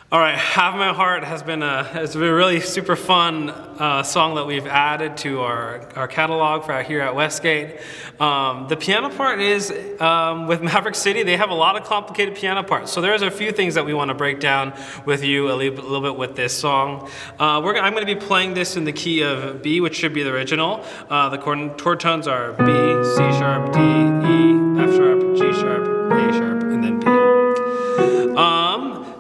All right, Have My Heart has been it's been a really super fun song that we've added to our catalog for here at Westgate. The piano part is, with Maverick City, they have a lot of complicated piano parts. So there's a few things that we want to break down with you a little bit with this song. I'm going to be playing this in the key of B, which should be the original. The chord tones are B, C sharp, D, E, F sharp, G sharp, A sharp, and then B.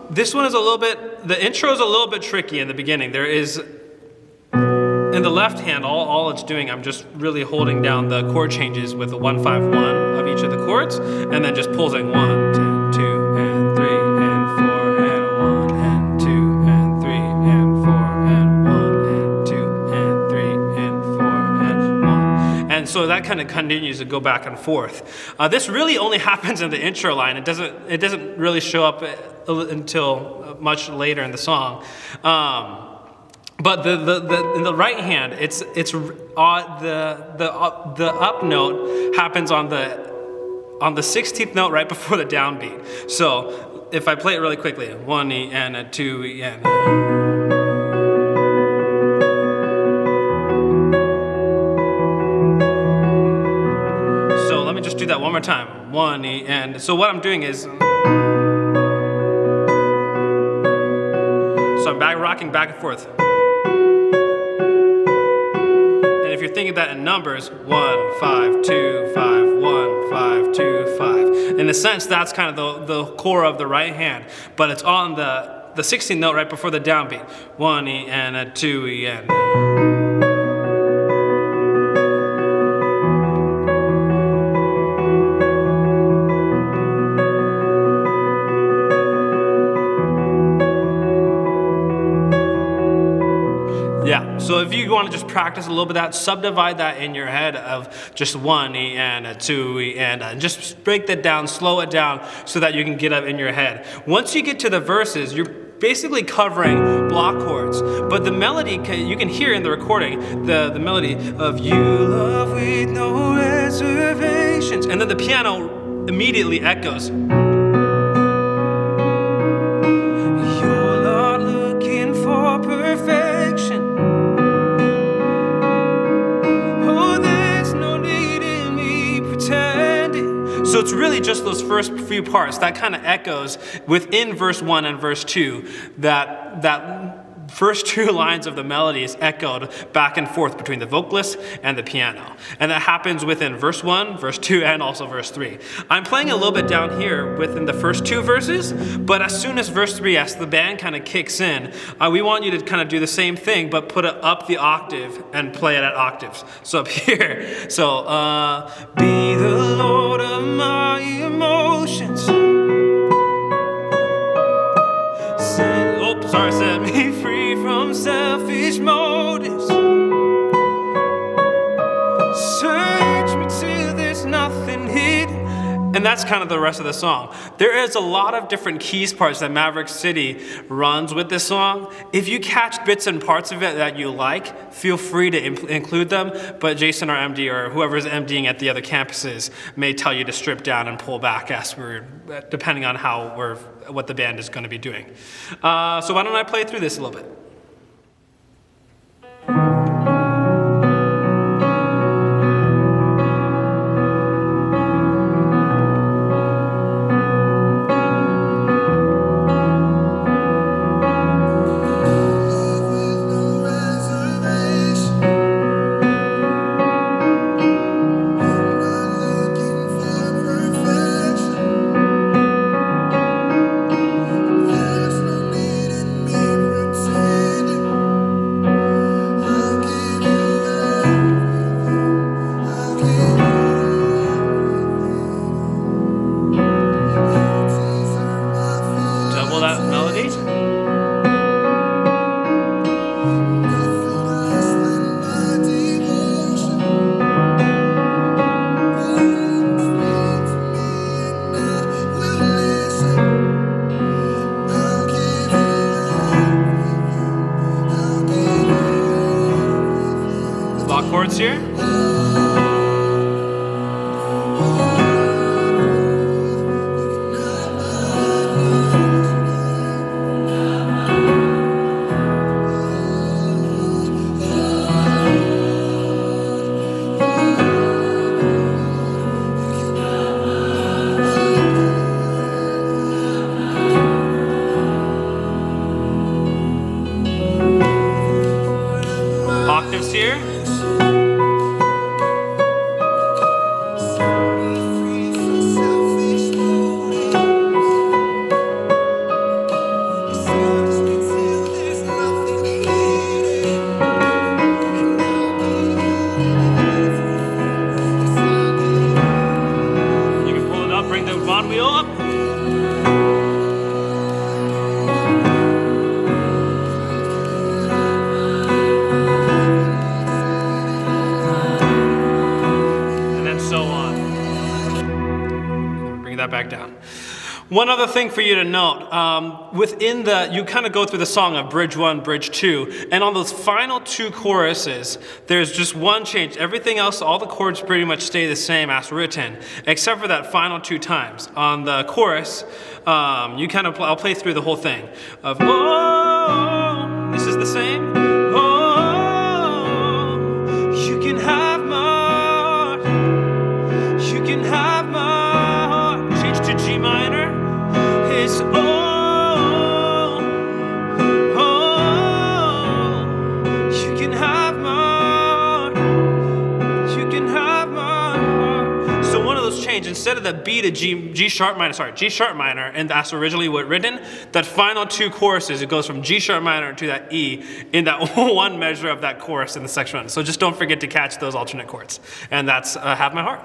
This one is the intro is a little bit tricky in the beginning. There is, in the left hand, all it's doing, I'm just really holding down the chord changes with the 1, 5, 1 of each of the chords, and then just pulsing 1, 2, 2, and 3, and 4, and 1, and 2, and 3, and 4, and 1, and 2, and 3, and 4, and 1. And so that kind of continues to go back and forth. This really only happens in the intro line. It doesn't really show up until much later in the song. But in the right hand, it's the up note happens on the 16th note right before the downbeat. So if I play it really quickly, 1 E and a 2 E and so let me just do that one more time. 1 E and so what I'm doing is, so I'm rocking back and forth. And if you're thinking that in numbers, 1, 5, 2, 5, 1, 5, 2, 5. In a sense, that's kind of the core of the right hand, but it's on the 16th note right before the downbeat. 1 E and a 2 E and. Yeah, so if you want to just practice a little bit of that, subdivide that in your head of just 1 E and a 2 E and just break that down, slow it down so that you can get up in your head. Once you get to the verses, you're basically covering block chords, but the melody, you can hear in the recording, the melody of you love with no reservations, and then the piano immediately echoes. You're not looking for perfection. So it's really just those first few parts that kind of echoes within verse 1 and verse 2, that first two lines of the melody is echoed back and forth between the vocalist and the piano. And that happens within verse 1, verse 2, and also verse 3. I'm playing a little bit down here within the first two verses, but as soon as verse 3, as the band kind of kicks in, we want you to kind of do the same thing, but put it up the octave and play it at octaves. So up here. So, be the Lord of my emotions. Set me free from selfish motives. Search me till there's nothing hidden. And that's kind of the rest of the song. There is a lot of different keys parts that Maverick City runs with this song. If you catch bits and parts of it that you like, feel free to include them. But Jason, our MD, or whoever's MDing at the other campuses may tell you to strip down and pull back depending on what the band is going to be doing. So why don't I play through this a little bit? Chords here. One other thing for you to note, within you kind of go through the song of bridge 1, bridge 2, and on those final 2 choruses, there's just one change. Everything else, all the chords pretty much stay the same as written, except for that final 2 times. On the chorus, I'll play through the whole thing of, oh, this is the same. Oh, you can have my heart, you can have my heart. Change to G minor. It's oh, you can have my heart, you can have my heart. So one of those changes, instead of the B to G sharp minor, and that's originally what written, that final 2 choruses, it goes from G sharp minor to that E in that one measure of that chorus in the section 1. So just don't forget to catch those alternate chords. And that's Have My Heart.